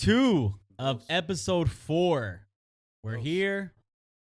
2 of Gross. episode 4. We're Gross. here.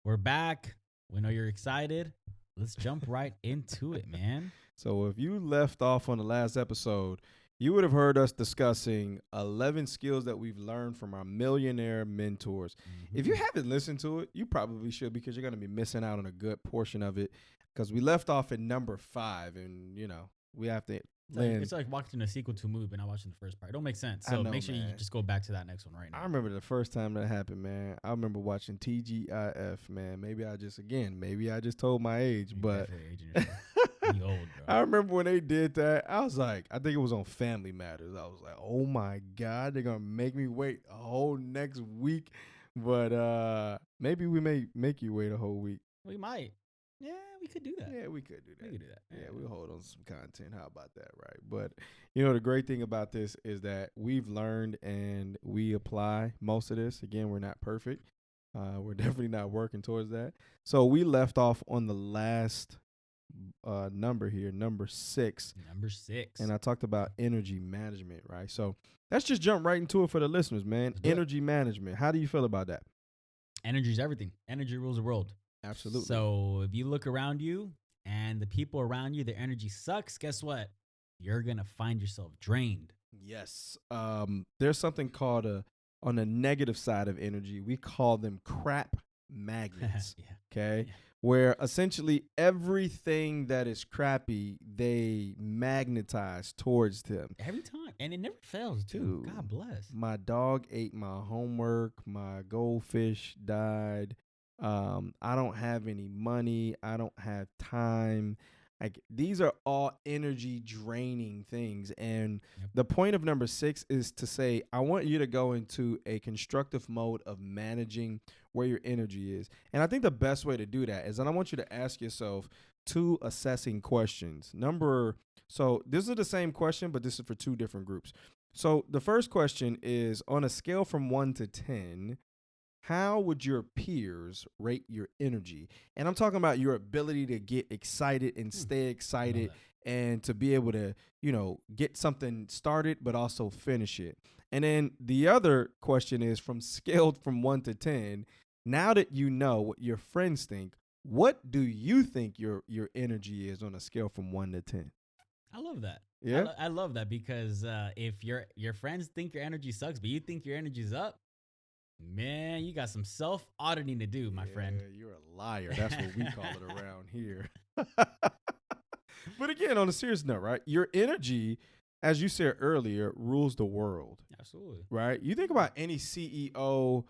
We're back. We know you're excited. Let's jump right into it, man. So if you left off on the last episode, you would have heard us discussing 11 skills that we've learned from our millionaire mentors. If you haven't listened to it, you probably should, because you're going to be missing out on a good portion of it, because we left off at number 5, and, you know, we have to land. It's like watching a sequel to a movie but not watching the first part. It don't make sense. I So know, make sure you man. just go back to that next one right now. I remember the first time that happened, man. I remember watching TGIF, man. Maybe I just told my age, You're but definitely aging yourself. You old, bro. I remember when they did that, I was like, I think it was on Family Matters. I was like, oh my God, they're going to make me wait a whole next week. But maybe we may make you wait a whole week. We might. Yeah, we could do that. Yeah, we could do that. We could do that. Yeah, we'll hold on to some content. How about that, right? But, you know, the great thing about this is that we've learned and we apply most of this. Again, we're not perfect. We're definitely not working towards that. So we left off on the last number here, number 6. Number 6. And I talked about energy management, right? So let's just jump right into it for the listeners, man. Let's do it. Energy management. How do you feel about that? Energy is everything. Energy rules the world. Absolutely. So if you look around you and the people around you, their energy sucks, guess what? You're going to find yourself drained. Yes. There's something called on the negative side of energy, we call them crap magnets. Yeah. Okay. Yeah. Where essentially everything that is crappy, they magnetize towards them. Every time. And it never fails, too. Dude, God bless. My dog ate my homework. My goldfish died. I don't have any money. I don't have time. Like, these are all energy draining things. And the point of number 6 is to say, I want you to go into a constructive mode of managing where your energy is. And I think the best way to do that is that I want you to ask yourself 2 assessing questions. So this is the same question, but this is for 2 different groups. So the first question is, on a scale from 1 to 10, how would your peers rate your energy? And I'm talking about your ability to get excited and stay excited and to be able to, you know, get something started, but also finish it. And then the other question is, scaled from 1 to 10, now that you know what your friends think, what do you think your energy is on a scale from 1 to 10? I love that. Yeah. I love that, because if your friends think your energy sucks, but you think your energy's up, man, you got some self-auditing to do, my friend. You're a liar. That's what we call it around here. But again, on a serious note, right? Your energy, as you said earlier, rules the world. Absolutely. Right? You think about any CEO,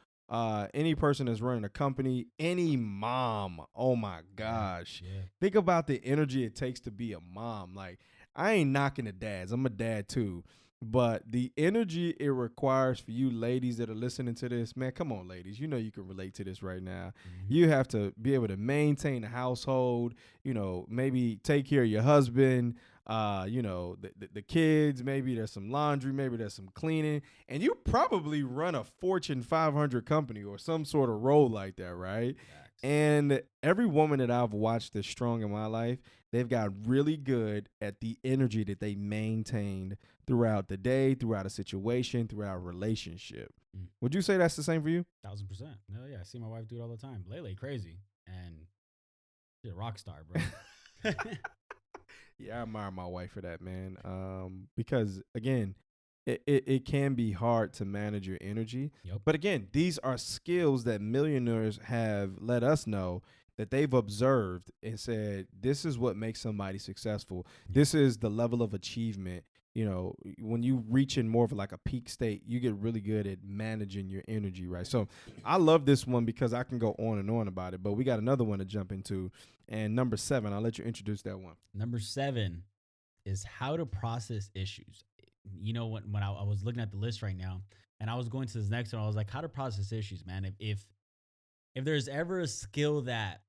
any person that's running a company, any mom. Oh my gosh. Yeah. Think about the energy it takes to be a mom. Like, I ain't knocking the dads. I'm a dad too. But the energy it requires for you ladies that are listening to this, man, come on, ladies. You know you can relate to this right now. Mm-hmm. You have to be able to maintain a household, you know, maybe take care of your husband, you know, the kids, maybe there's some laundry, maybe there's some cleaning. And you probably run a Fortune 500 company or some sort of role like that, right? Facts. And every woman that I've watched that's strong in my life, they've got really good at the energy that they maintained throughout the day, throughout a situation, throughout a relationship. Would you say that's the same for you? 1000%. No, yeah, I see my wife do it all the time. Lele crazy, and she's a rock star, bro. Yeah, I admire my wife for that, man. Because again, it can be hard to manage your energy. Yep. But again, these are skills that millionaires have let us know that they've observed and said, this is what makes somebody successful. This is the level of achievement. You know, when you reach in more of like a peak state, you get really good at managing your energy, right? So I love this one because I can go on and on about it, but we got another one to jump into. And number 7, I'll let you introduce that one. Number 7 is how to process issues. You know, when I was looking at the list right now and I was going to this next one, I was like, how to process issues, man. If there's ever a skill that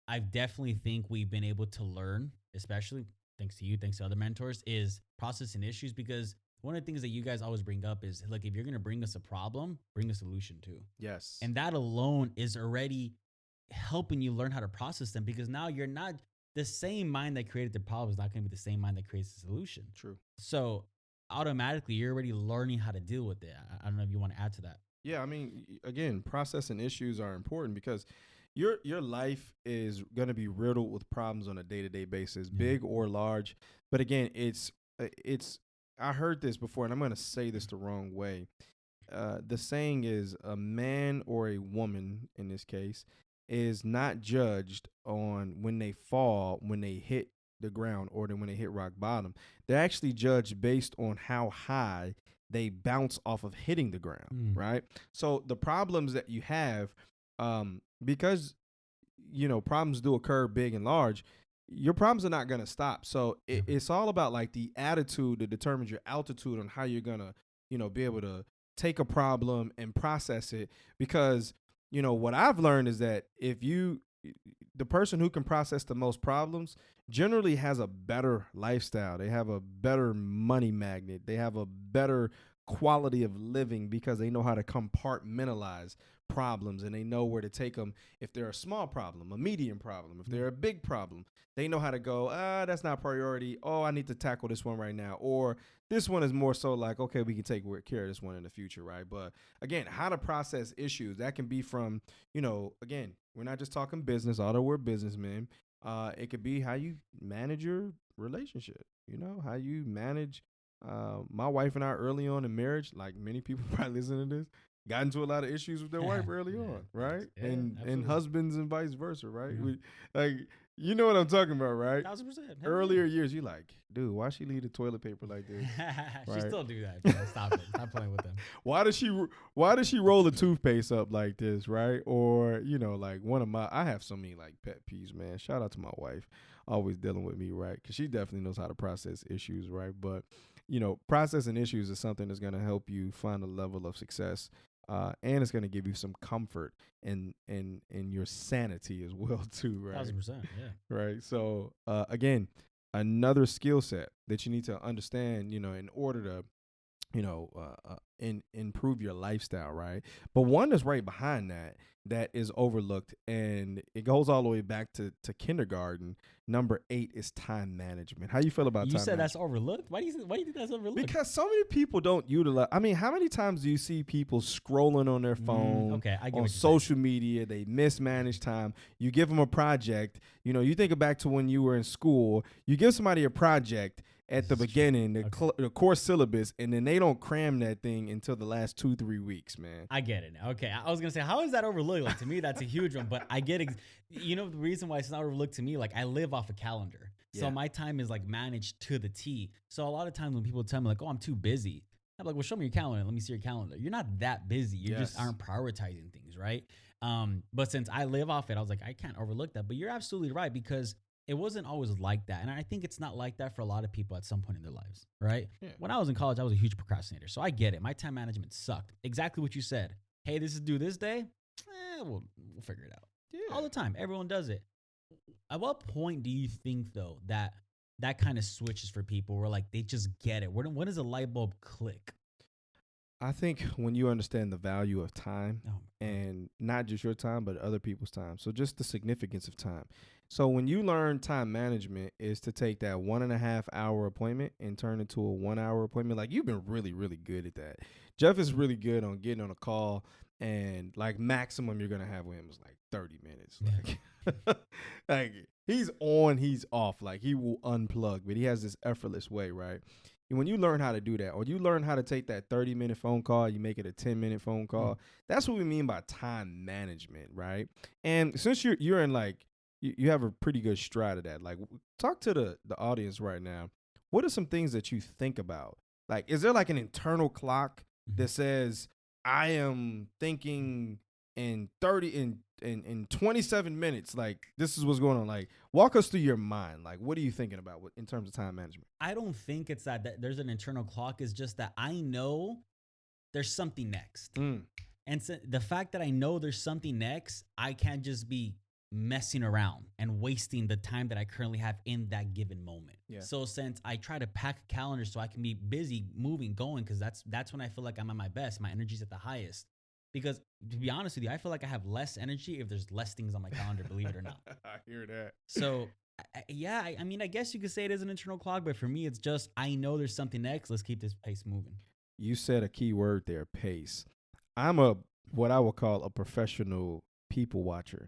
I definitely think we've been able to learn, especially thanks to you, thanks to other mentors, is processing issues. Because one of the things that you guys always bring up is, like, if you're going to bring us a problem, bring a solution too. Yes. And that alone is already helping you learn how to process them, because now you're not, the same mind that created the problem is not going to be the same mind that creates the solution. True. So automatically you're already learning how to deal with it. I don't know if you want to add to that. Yeah, I mean, again, processing issues are important because your life is going to be riddled with problems on a day to day basis, Yeah. big or large. But again, it's. I heard this before, and I'm going to say this the wrong way. The saying is a man or a woman in this case is not judged on when they fall, when they hit the ground, or then when they hit rock bottom. They're actually judged based on how high they bounce off of hitting the ground, Mm. right? So the problems that you have, because problems do occur big and large, your problems are not going to stop. So it's all about like the attitude that determines your altitude on how you're going to, be able to take a problem and process it. Because, what I've learned is that the person who can process the most problems generally has a better lifestyle. They have a better money magnet. They have a better quality of living because they know how to compartmentalize problems and they know where to take them. If they're a small problem, a medium problem, if they're a big problem, they know how to go, that's not priority. Oh, I need to tackle this one right now. Or this one is more so like, okay, we can take care of this one in the future, right? But again, how to process issues, that can be from, again, we're not just talking business, although we're businessmen. It could be how you manage your relationship, how you manage. My wife and I early on in marriage, like many people probably listen to this, got into a lot of issues with their wife early on, right? Yeah, and absolutely. husbands and vice versa, right? Yeah. We like you know what I'm talking about, right? 1,000%. Earlier years, you like, dude, why she leave the toilet paper like this? She Right. still do that. Bro. Stop it. Stop playing with them. Why does she roll the toothpaste up like this, right? Or like I have so many like pet peeves, man. Shout out to my wife, always dealing with me, right? Because she definitely knows how to process issues, right? But processing issues is something that's going to help you find a level of success, and it's going to give you some comfort in your sanity as well too, right? 1,000%. Yeah. Right. So again, another skill set that you need to understand, in order to improve your lifestyle, right? But one that's right behind that is overlooked, and it goes all the way back to kindergarten. Number 8 is time management. How you feel about You time said management? that's overlooked? Why do you think that's overlooked? Because so many people don't utilize. I mean, how many times do you see people scrolling on their phone, okay, I get on what you're social media? They mismanage time. You give them a project. You think back to when you were in school. You give somebody a project at the beginning, the course syllabus, and then they don't cram that thing until the last 2-3 weeks, man. I get it now. Okay, I was gonna say, how is that overlooked? Like to me, that's a huge one. But I get, the reason why it's not overlooked to me. Like I live off a calendar, so Yeah. my time is like managed to the T. So a lot of times when people tell me like, "Oh, I'm too busy," I'm like, "Well, show me your calendar. Let me see your calendar." You're not that busy. You just Yes. aren't prioritizing things, right? But since I live off it, I was like, I can't overlook that. But you're absolutely right because it wasn't always like that. And I think it's not like that for a lot of people at some point in their lives, right? Yeah. When I was in college, I was a huge procrastinator. So I get it. My time management sucked. Exactly what you said. Hey, this is due this day. We'll figure it out. Yeah. All the time. Everyone does it. At what point do you think, though, that kind of switches for people where like they just get it? When does a light bulb click? I think when you understand the value of time, Oh, and not just your time, but other people's time. So just the significance of time. So when you learn time management is to take that 1.5 hour appointment and turn it to a 1 hour appointment. Like you've been really, really good at that. Jeff is really good on getting on a call, and like maximum you're gonna have with him is like 30 minutes. Like, like he's on, he's off. Like he will unplug, but he has this effortless way, right? And when you learn how to do that, or you learn how to take that 30-minute phone call, you make it a 10-minute phone call. That's what we mean by time management, right? And since you're in like you have a pretty good stride of that. Like talk to the audience right now. What are some things that you think about? Like, is there like an internal clock that says I am thinking in 27 minutes, like this is what's going on? Like walk us through your mind. Like what are you thinking about in terms of time management? I don't think it's that there's an internal clock. It's just that I know there's something next. And so the fact that I know there's something next, I can't just be messing around and wasting the time that I currently have in that given moment. Yeah. So since I try to pack a calendar so I can be busy, moving, going, because that's when I feel like I'm at my best. My energy's at the highest. Because to be honest with you, I feel like I have less energy if there's less things on my calendar, believe it or not. I hear that. So Yeah, I mean, I guess you could say it is an internal clock, but for me, it's just I know there's something next. Let's keep this pace moving. You said a key word there, pace. I'm a what I would call a professional people watcher.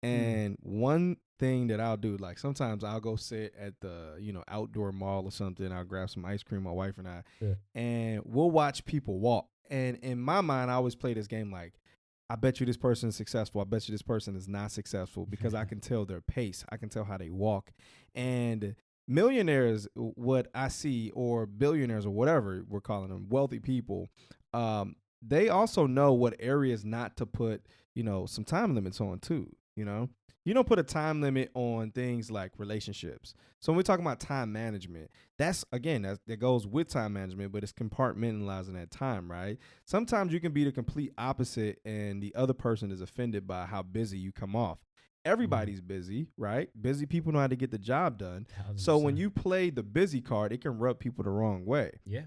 Mm. And one thing that I'll do, like sometimes I'll go sit at the, outdoor mall or something. I'll grab some ice cream, my wife and I, Yeah. and we'll watch people walk. And in my mind, I always play this game like, I bet you this person is successful. I bet you this person is not successful because I can tell their pace. I can tell how they walk. And millionaires, what I see, or billionaires, or whatever we're calling them, wealthy people, they also know what areas not to put, some time limits on too. You don't put a time limit on things like relationships. So when we talk about time management, that goes with time management, but it's compartmentalizing that time, right? Sometimes you can be the complete opposite and the other person is offended by how busy you come off. Everybody's busy, right? Busy people know how to get the job done. So when 1000%. you play the busy card, it can rub people the wrong way. Yeah.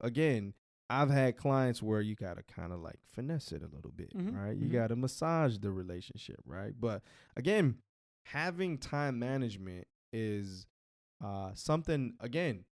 Again, I've had clients where you got to kind of like finesse it a little bit, right? You got to massage the relationship, right? But again, having time management is something, again,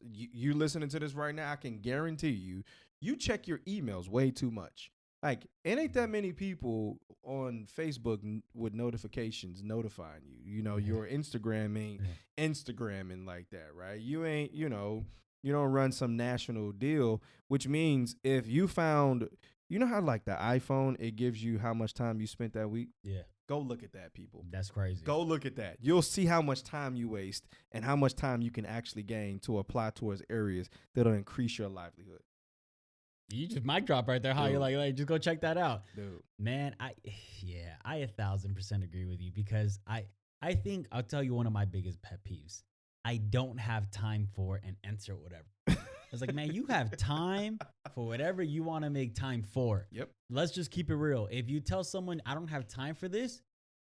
you listening to this right now, I can guarantee you check your emails way too much. Like, it ain't that many people on Facebook with notifications notifying you. Your Instagram ain't Instagramming like that, right? You ain't, you don't run some national deal, which means if you found, how like the iPhone, it gives you how much time you spent that week. Yeah. Go look at that, people. That's crazy. Go look at that. You'll see how much time you waste and how much time you can actually gain to apply towards areas that'll increase your livelihood. You just mic drop right there. How Dude. you're like, just go check that out. Dude. Man, I 1,000% agree with you because I think I'll tell you one of my biggest pet peeves. I don't have time for and answer whatever. It's like, man, you have time for whatever you want to make time for. Yep. Let's just keep it real. If you tell someone I don't have time for this,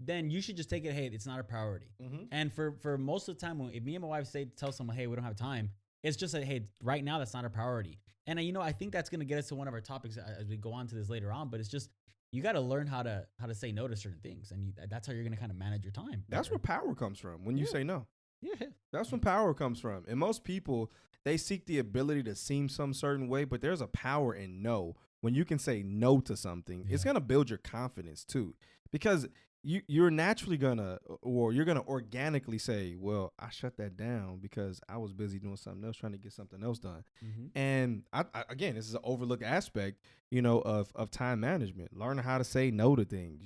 then you should just take it, hey, it's not a priority. Mm-hmm. And for most of the time, if me and my wife tell someone, hey, we don't have time, it's just like, hey, right now that's not a priority. And I think that's going to get us to one of our topics as we go on to this later on. But it's just, you got to learn how to say no to certain things, and that's how you're going to kind of manage your time. That's where power comes from when you say no. Yeah. That's when power comes from. And most people, they seek the ability to seem some certain way, but there's a power in no. When you can say no to something, it's going to build your confidence too. Because you're naturally you're gonna organically say, well, I shut that down because I was busy doing something else, trying to get something else done. Mm-hmm. And I again, this is an overlooked aspect, of time management, learning how to say no to things,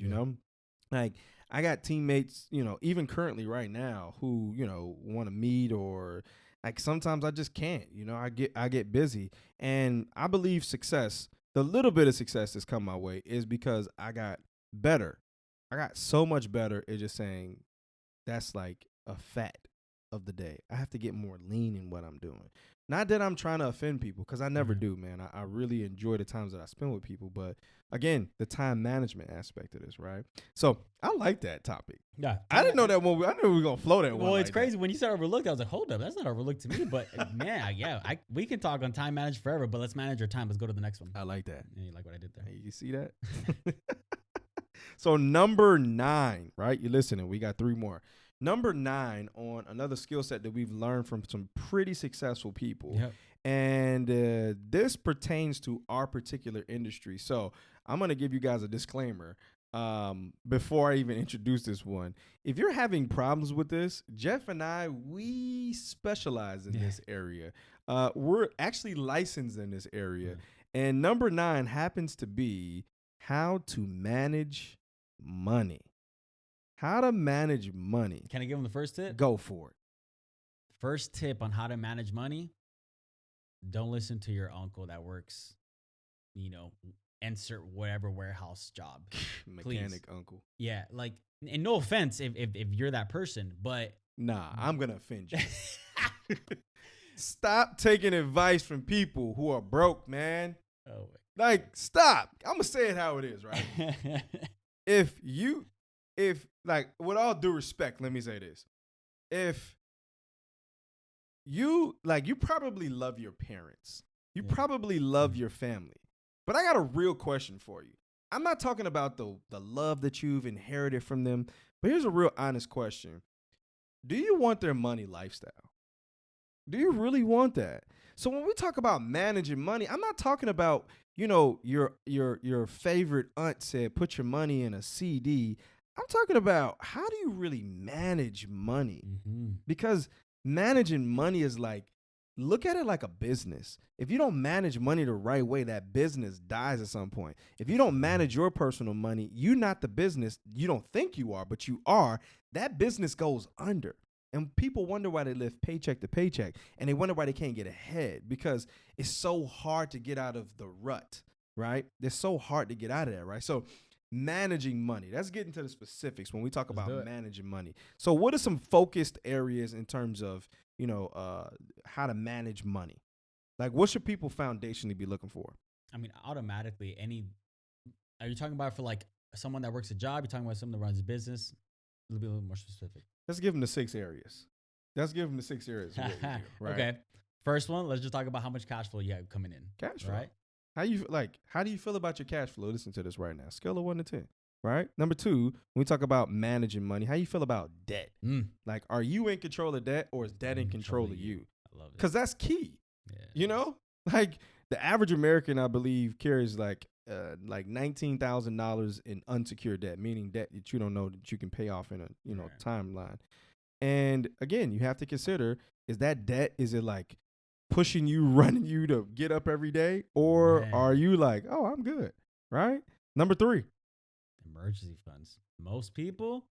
like I got teammates, even currently right now who, want to meet, or like sometimes I just can't, I get busy. And I believe the little bit of success that's come my way is because I got better. I got so much better at just saying that's like a fact of the day. I have to get more lean in what I'm doing. Not that I'm trying to offend people, because I never do, man. I really enjoy the times that I spend with people. But again, the time management aspect of this, right? So I like that topic. Yeah. I didn't know that one. I knew we were going to flow that one. Well, it's like crazy. that. When you said overlooked, I was like, hold up. That's not overlooked to me. But man, we can talk on time management forever, but let's manage our time. Let's go to the next one. I like that. Yeah, you like what I did there? Hey, you see that? So number 9, right? You're listening. We got 3 more. Number 9 on another skill set that we've learned from some pretty successful people. Yep. And this pertains to our particular industry. So I'm going to give you guys a disclaimer before I even introduce this one. If you're having problems with this, Jeff and I, we specialize in this area. We're actually licensed in this area. And number 9 happens to be how to manage money. How to manage money. Can I give them the first tip? Go for it. First tip on how to manage money: don't listen to your uncle that works, insert whatever warehouse job. Mechanic uncle. Yeah, like, and no offense if you're that person, but nah, I'm gonna offend you. Stop taking advice from people who are broke, man. Oh, like, stop. I'm gonna say it how it is, right? If like, with all due respect, let me say this. If you probably love your parents. You probably love your family. But I got a real question for you. I'm not talking about the love that you've inherited from them, but here's a real honest question. Do you want their money lifestyle? Do you really want that? So when we talk about managing money, I'm not talking about, your favorite aunt said put your money in a CD. I'm talking about how do you really manage money? Mm-hmm. Because managing money is like, look at it like a business. If you don't manage money the right way, that business dies at some point. If you don't manage your personal money, you're not the business. You don't think you are, but you are. That business goes under. And people wonder why they live paycheck to paycheck, and they wonder why they can't get ahead, because it's so hard to get out of the rut, right? It's so hard to get out of that, right? So managing money. Let's get into the specifics when we talk Let's about do it. managing money. So what are some focused areas in terms of, how to manage money? Like, what should people foundationally be looking for? I mean, automatically, are you talking about for like someone that works a job? You're talking about someone that runs a business? A little more specific. Let's give them the 6 areas. Let's give them the 6 areas. Of what we do, right? Okay. First one, let's just talk about how much cash flow you have coming in. Cash flow. Right? How do you feel about your cash flow? Listen to this right now. Scale of 1 to 10. Right. Number 2, when we talk about managing money, how you feel about debt? Like, are you in control of debt, or is debt in control of you? I love it. Because that's key. Yeah. Like the average American, I believe, carries like $19,000 in unsecured debt, meaning debt that you don't know that you can pay off in a Right. timeline. And again, you have to consider, is that debt, is it like pushing you, running you to get up every day, or Man. are you like, oh, I'm good, right? Number 3, Emergency funds. Most people,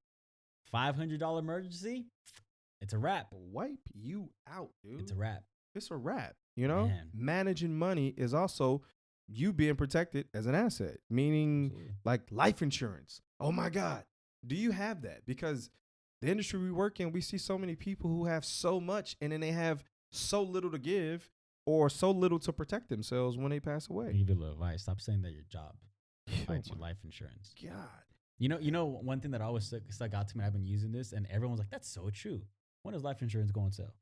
$500 emergency, it's a wrap. wipe you out, dude. It's a wrap. It's a wrap. Man. Managing money is also you being protected as an asset, meaning Absolutely. like life insurance. Oh my God. Do you have that? Because the industry we work in, we see so many people who have so much, and then they have so little to give, or so little to protect themselves when they pass I'll away. give you a little advice. Stop saying that your job Oh provides you my life insurance. God. One thing that always stuck out to me, I've been using this, and everyone's like, that's so true. When does life insurance go on sale?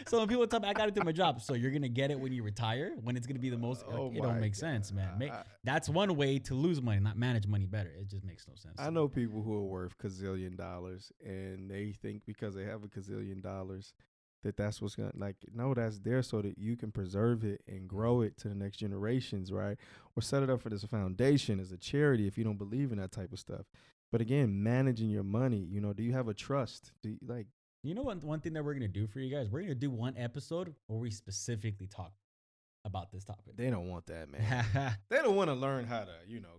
So when people tell me I got it through my job, so you're gonna get it when you retire, when it's gonna be the most. Oh It don't my make sense, man. God. That's one way to lose money, not manage money better. It just makes no sense. I know people who are worth gazillion dollars, and they think because they have a gazillion dollars that's what's gonna, like, no, that's there so that you can preserve it and grow it to the next generations, right? Or set it up for this foundation as a charity if you don't believe in that type of stuff. But again, managing your money, do you have a trust? Do you, like, You know one thing that we're gonna do for you guys? We're gonna do one episode where we specifically talk about this topic. they don't want that, man. They don't want to learn how to,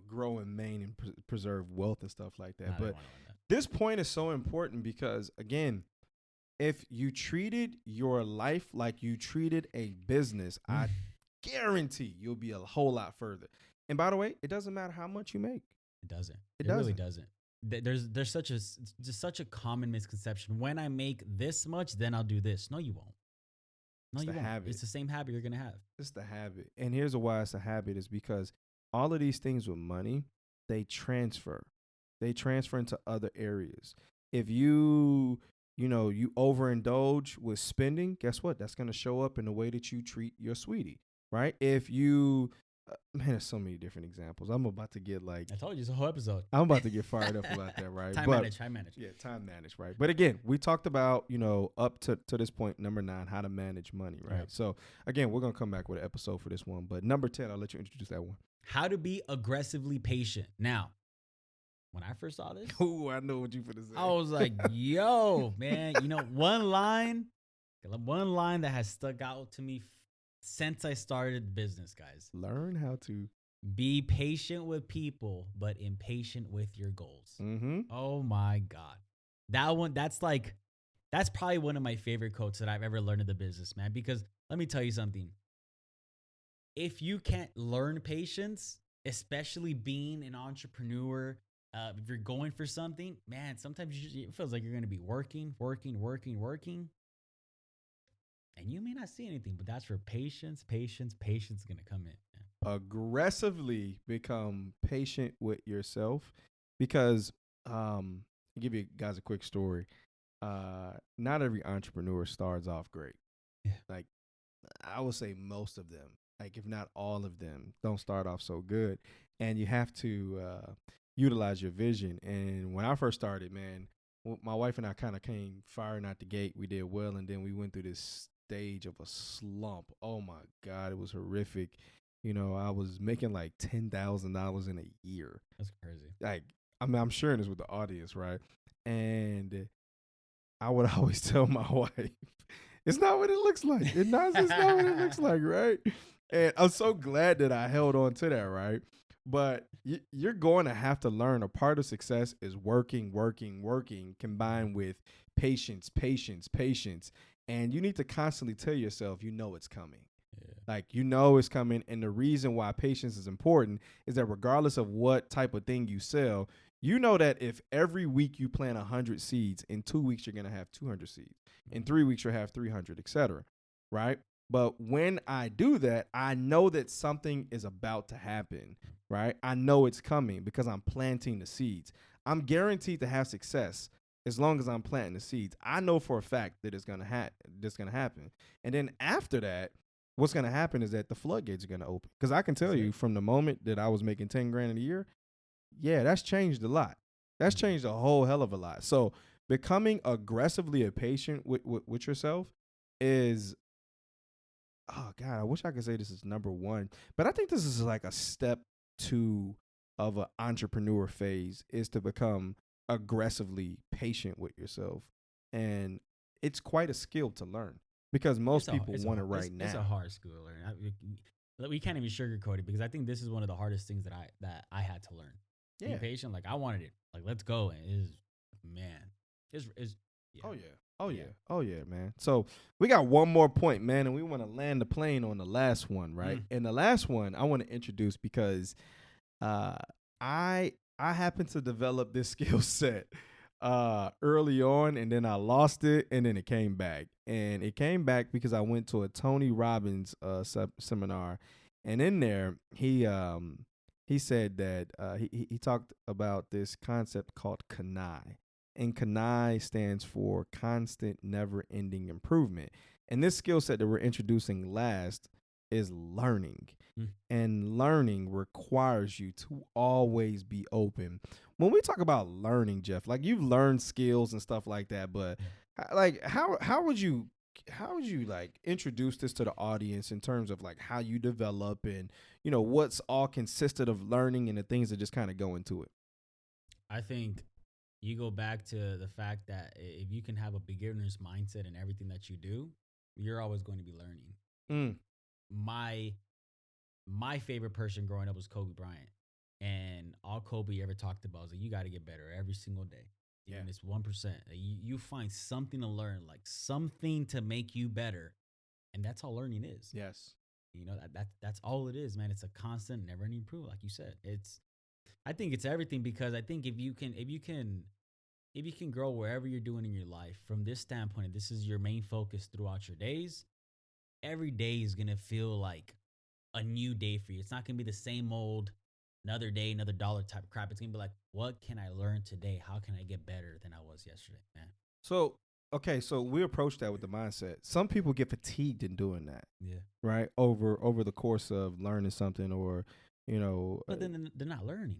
grow and maintain and preserve wealth and stuff like that. Nah, they But wanna learn that. this point is so important because, again, if you treated your life like you treated a business, I guarantee you'll be a whole lot further. And by the way, it doesn't matter how much you make. It doesn't. It Really doesn't. doesn't. There's such a common misconception. When I make this much, then I'll do this. No, you won't. No, It's you the won't. habit. It's the same habit you're gonna have. It's the habit. And here's why it's a habit, is because all of these things with money, they transfer. They transfer into other areas. If you overindulge with spending, guess what? That's going to show up in the way that you treat your sweetie, right? If you, man, there's so many different examples. I'm about to get I told you it's a whole episode. I'm about to get fired up about that, right? Time But manage. yeah, time manage, right? But again, we talked about, up to this point, number 9, how to manage money, right? Yep. So again, we're going to come back with an episode for this one. But number 10, I'll let you introduce that one. How to be aggressively patient. Now, when I first saw this, Ooh, I know what you finna say. I was like, yo, man, one line that has stuck out to me since I started business, guys. Learn how to. Be patient with people, but impatient with your goals. Mm-hmm. Oh my God. That's probably one of my favorite quotes that I've ever learned in the business, man. Because let me tell you something. If you can't learn patience, especially being an entrepreneur, if you're going for something, man, sometimes it feels like you're going to be working, and you may not see anything, but that's where patience is going to come in. Man. Aggressively become patient with yourself, because I'll give you guys a quick story. Not every entrepreneur starts off great. Yeah. Like, I would say most of them, like if not all of them, don't start off so good. And you have to utilize your vision. And when I first started, man, my wife and I kind of came firing out the gate. We did well, and then we went through this stage of a slump. Oh my God, it was horrific. I was making like $10,000 in a year. That's crazy. Like, I mean, I'm sharing this with the audience, right? And I would always tell my wife, it's not what it looks like. It's not what it looks like, right? And I'm so glad that I held on to that, right? But you're going to have to learn a part of success is working, working, working, combined with patience, patience, patience. And you need to constantly tell yourself, it's coming. Yeah. Like, it's coming. And the reason why patience is important is that regardless of what type of thing you sell, you know that if every week you plant 100 seeds, in 2 weeks you're going to have 200 seeds. In 3 weeks you'll have 300, etc. Right? But when I do that, I know that something is about to happen, right? I know it's coming because I'm planting the seeds. I'm guaranteed to have success as long as I'm planting the seeds. I know for a fact that it's going to happen. And then after that, what's going to happen is that the floodgates are going to open. Because I can tell you from the moment that I was making 10 grand a year, yeah, that's changed a lot. That's changed a whole hell of a lot. So becoming aggressively patient with yourself is, oh God, I wish I could say this is number one, but I think this is like a step two of an entrepreneur phase, is to become aggressively patient with yourself. And it's quite a skill to learn because most people want it right now. It's a hard skill to learn. We can't even sugarcoat it because I think this is one of the hardest things that I had to learn. Yeah. Be patient. Like, I wanted it. Like, let's go. And it is, man. Yeah. Oh yeah. Oh yeah. Oh yeah, man. So we got one more point, man, and we want to land the plane on the last one, right? And the last one I want to introduce because I happen to develop this skill set early on, and then I lost it, and then it came back. And it came back because I went to a Tony Robbins seminar, and in there he said that he talked about this concept called KANI. And KANI stands for constant, never-ending improvement. And this skill set that we're introducing last is learning. And learning requires you to always be open. When we talk about learning, Jeff, like, you've learned skills and stuff like that, but like, how would you like introduce this to the audience in terms of like how you develop and what's all consisted of learning and the things that just kind of go into it? I think you go back to the fact that if you can have a beginner's mindset in everything that you do, you're always going to be learning. My favorite person growing up was Kobe Bryant, and all Kobe ever talked about was like, you got to get better every single day. Even it's 1%. You find something to learn, like something to make you better, and that's all learning is. Yes. That's all it is, man. It's a constant, never-ending improvement, like you said. I think it's everything, because I think if you can grow wherever you're doing in your life from this standpoint, this is your main focus throughout your days, every day is going to feel like a new day for you. It's not going to be the same old another day, another dollar type of crap. It's going to be like, what can I learn today? How can I get better than I was yesterday, man? So, okay, so we approach that with the mindset. Some people get fatigued in doing that. Yeah. Right? Over the course of learning something, or, But then they're not learning.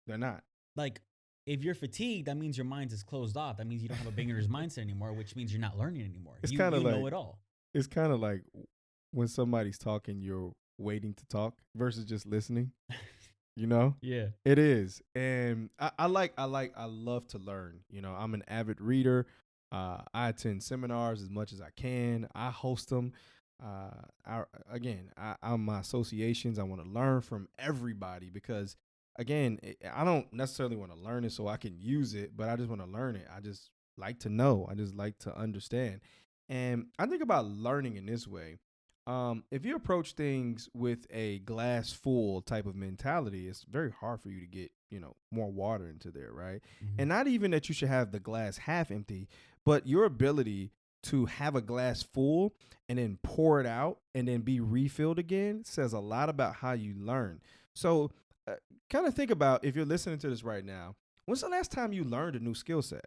They're not. Like, if you're fatigued, that means your mind is closed off. That means you don't have a beginner's mindset anymore, which means you're not learning anymore. It's you kind of like, know it all. It's kind of like when somebody's talking, you're waiting to talk versus just listening. Yeah. It is. And I love to learn. I'm an avid reader. I attend seminars as much as I can. I host them. I'm my associations. I want to learn from everybody because, again, I don't necessarily want to learn it so I can use it, but I just want to learn it. I just like to know. I just like to understand. And I think about learning in this way. If you approach things with a glass full type of mentality, it's very hard for you to get, more water into there, right? Mm-hmm. And not even that you should have the glass half empty, but your ability to have a glass full and then pour it out and then be refilled again says a lot about how you learn. So kind of think about, if you're listening to this right now, when's the last time you learned a new skill set?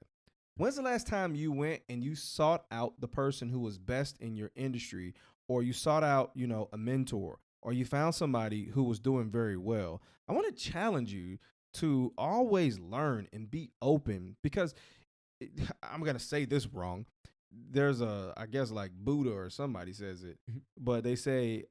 When's the last time you went and you sought out the person who was best in your industry, or you sought out, a mentor, or you found somebody who was doing very well? I want to challenge you to always learn and be open, because I'm gonna say this wrong. There's I guess like Buddha or somebody says it, Mhm. but they say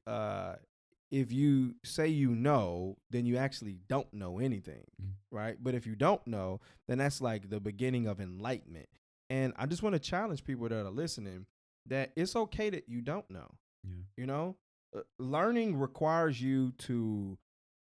if you say you know, then you actually don't know anything, Mhm. right? But if you don't know, then that's like the beginning of enlightenment. And I just want to challenge people that are listening that it's okay that you don't know. Yeah. You know, learning requires you to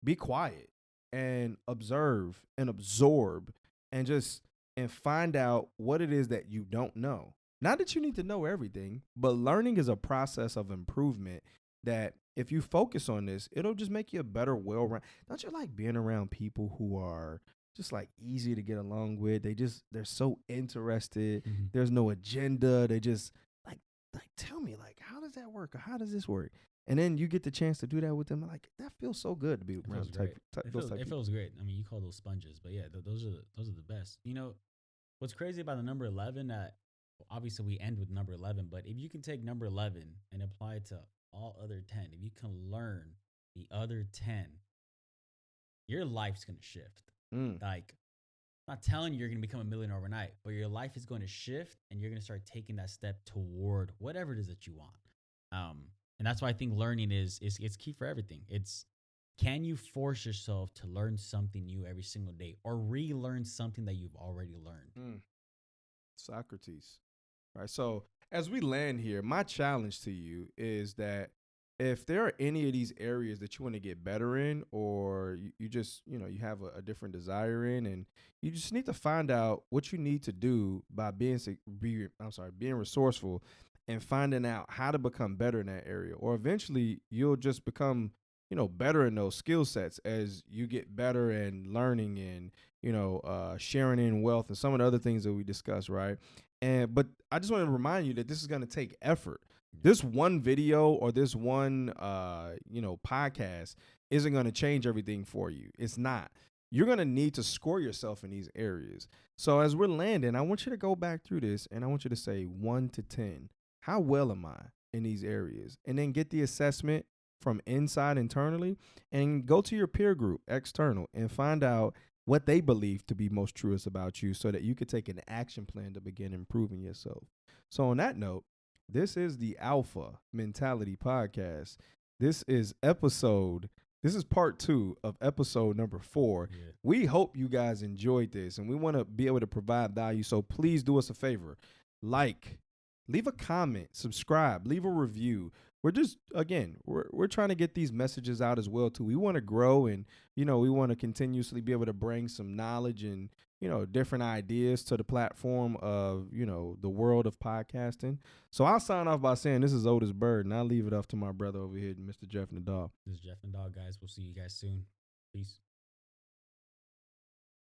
be quiet and observe and absorb and just and find out what it is that you don't know. Not that you need to know everything, but learning is a process of improvement that if you focus on this, it'll just make you a better well-rounded. Don't you like being around people who are just like easy to get along with? They're so interested. Mhm. There's no agenda. They just like tell me like how does that work or how does this work? And then you get the chance to do that with them. Like that feels so good to be It feels around great. those type of It people. feels great. I mean, you call those sponges, but yeah, those are the best. You know, what's crazy about the number 11 that obviously we end with number 11, but if you can take number 11 and apply it to all other 10, if you can learn the other 10, your life's going to shift. Mm. Like, I'm not telling you you're going to become a millionaire overnight, but your life is going to shift and you're going to start taking that step toward whatever it is that you want. And that's why I think learning is it's key for everything. It's can you force yourself to learn something new every single day or relearn something that you've already learned? Mm. Socrates. All right. So as we land here, my challenge to you is that if there are any of these areas that you want to get better in, or you just, you have a different desire in, and you just need to find out what you need to do by being resourceful and finding out how to become better in that area. Or eventually you'll just become, better in those skill sets as you get better and learning and, sharing in wealth and some of the other things that we discussed, right? But I just want to remind you that this is going to take effort. This one video or this one podcast isn't going to change everything for you. It's not. You're going to need to score yourself in these areas. So as we're landing, I want you to go back through this and I want you to say 1 to 10. How well am I in these areas? And then get the assessment from inside internally and go to your peer group external and find out what they believe to be most truest about you so that you could take an action plan to begin improving yourself. So, on that note, this is the Alpha Mentality Podcast. This is this is part 2 of episode number 4. Yeah. We hope you guys enjoyed this and we want to be able to provide value. So, please do us a favor like, leave a comment, subscribe, leave a review. We're just again, we're trying to get these messages out as well too. We want to grow and we want to continuously be able to bring some knowledge and different ideas to the platform of the world of podcasting. So I'll sign off by saying this is Otis Bird, and I'll leave it up to my brother over here, Mr. Jeff Nadal. This is Jeff and Dog, guys. We'll see you guys soon. Peace.